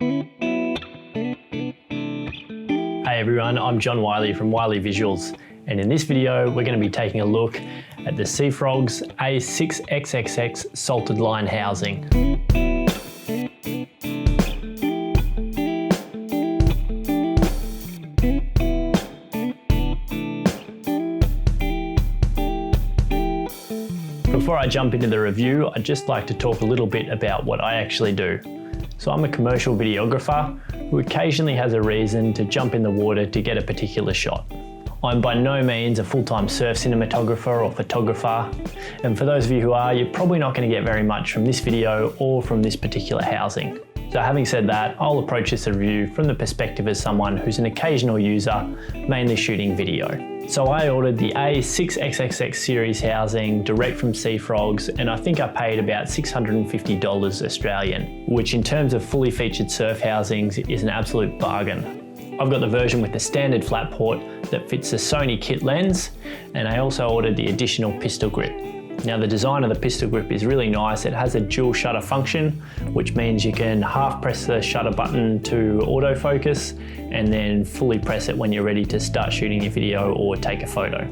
Hey everyone, I'm John Wiley from Wiley Visuals, and in this video we're going to be taking a look at the Seafrogs a6xxx salted line housing. Before I jump into the review, I'd just like to talk a little bit about what I actually do. So I'm a commercial videographer who occasionally has a reason to jump in the water to get a particular shot. I'm by no means a full-time surf cinematographer or photographer, and for those of you who are, you're probably not going to get very much from this video or from this particular housing. So having said that, I'll approach this review from the perspective as someone who's an occasional user, mainly shooting video. So I ordered the a6xxx series housing direct from Seafrogs, and I think I paid about $650 Australian, which in terms of fully featured surf housings is an absolute bargain. I've got the version with the standard flat port that fits the Sony kit lens, and I also ordered the additional pistol grip. Now the design of the pistol grip is really nice. It has a dual shutter function, which means you can half press the shutter button to autofocus and then fully press it when you're ready to start shooting your video or take a photo.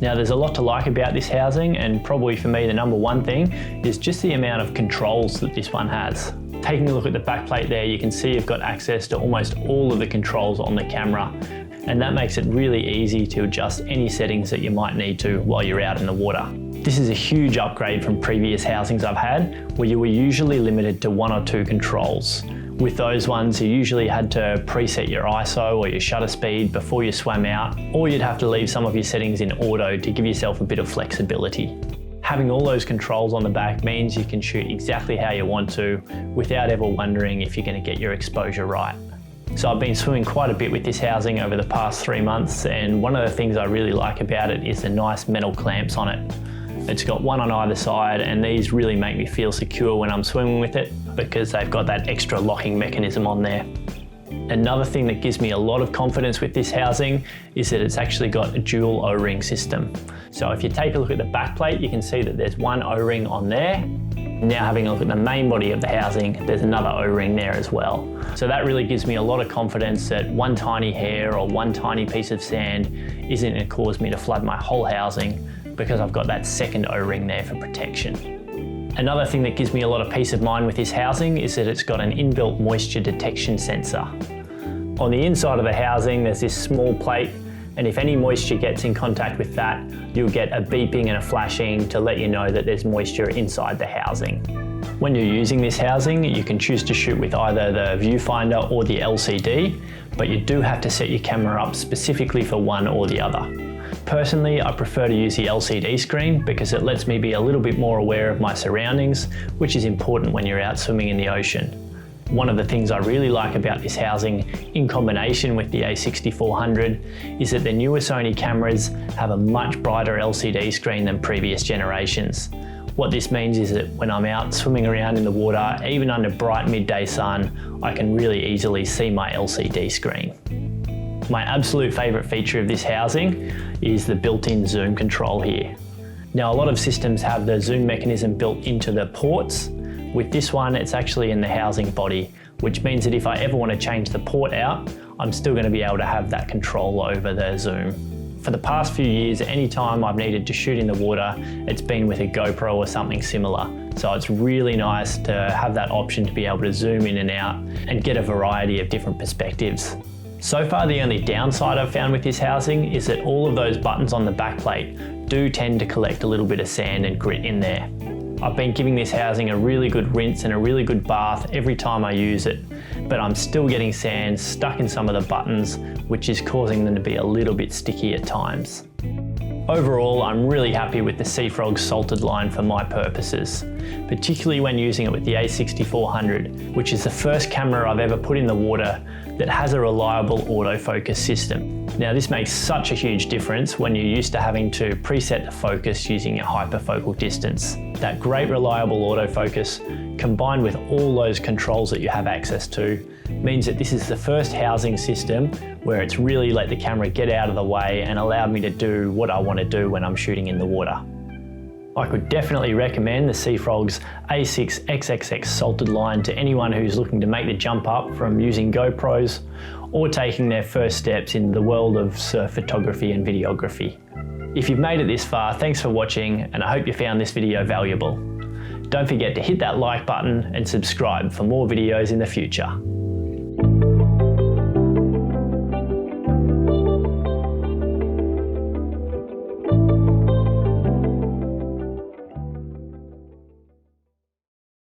Now there's a lot to like about this housing, and probably for me the number one thing is just the amount of controls that this one has. Taking a look at the backplate there, you can see you've got access to almost all of the controls on the camera, and that makes it really easy to adjust any settings that you might need to while you're out in the water. This is a huge upgrade from previous housings I've had, where you were usually limited to one or two controls. With those ones, you usually had to preset your ISO or your shutter speed before you swam out, or you'd have to leave some of your settings in auto to give yourself a bit of flexibility. Having all those controls on the back means you can shoot exactly how you want to without ever wondering if you're going to get your exposure right. So I've been swimming quite a bit with this housing over the past 3 months, and one of the things I really like about it is the nice metal clamps on it. It's got one on either side, and these really make me feel secure when I'm swimming with it because they've got that extra locking mechanism on there. Another thing that gives me a lot of confidence with this housing is that it's actually got a dual O-ring system. So if you take a look at the back plate, you can see that there's one O-ring on there. Now having a look at the main body of the housing, there's another O-ring there as well. So that really gives me a lot of confidence that one tiny hair or one tiny piece of sand isn't going to cause me to flood my whole housing, because I've got that second O-ring there for protection. Another thing that gives me a lot of peace of mind with this housing is that it's got an inbuilt moisture detection sensor. On the inside of the housing, there's this small plate, and if any moisture gets in contact with that, you'll get a beeping and a flashing to let you know that there's moisture inside the housing. When you're using this housing, you can choose to shoot with either the viewfinder or the LCD, but you do have to set your camera up specifically for one or the other. Personally, I prefer to use the LCD screen because it lets me be a little bit more aware of my surroundings, which is important when you're out swimming in the ocean. One of the things I really like about this housing, in combination with the a6400, is that the newer Sony cameras have a much brighter LCD screen than previous generations. What this means is that when I'm out swimming around in the water, even under bright midday sun, I can really easily see my LCD screen. My absolute favourite feature of this housing is the built-in zoom control here. Now a lot of systems have the zoom mechanism built into the ports. With this one, it's actually in the housing body, which means that if I ever want to change the port out, I'm still going to be able to have that control over the zoom. For the past few years, anytime I've needed to shoot in the water, it's been with a GoPro or something similar. So it's really nice to have that option to be able to zoom in and out and get a variety of different perspectives. So far, the only downside I've found with this housing is that all of those buttons on the backplate do tend to collect a little bit of sand and grit in there. I've been giving this housing a really good rinse and a really good bath every time I use it, but I'm still getting sand stuck in some of the buttons, which is causing them to be a little bit sticky at times. Overall, I'm really happy with the Seafrogs salted line for my purposes, particularly when using it with the a6400, which is the first camera I've ever put in the water that has a reliable autofocus system. Now this makes such a huge difference when you're used to having to preset the focus using your hyperfocal distance. That great reliable autofocus, combined with all those controls that you have access to, means that this is the first housing system where it's really let the camera get out of the way and allowed me to do what I want to do when I'm shooting in the water. I could definitely recommend the Seafrogs a6xxx salted line to anyone who's looking to make the jump up from using GoPros or taking their first steps into the world of surf photography and videography. If you've made it this far, thanks for watching, and I hope you found this video valuable. Don't forget to hit that like button and subscribe for more videos in the future.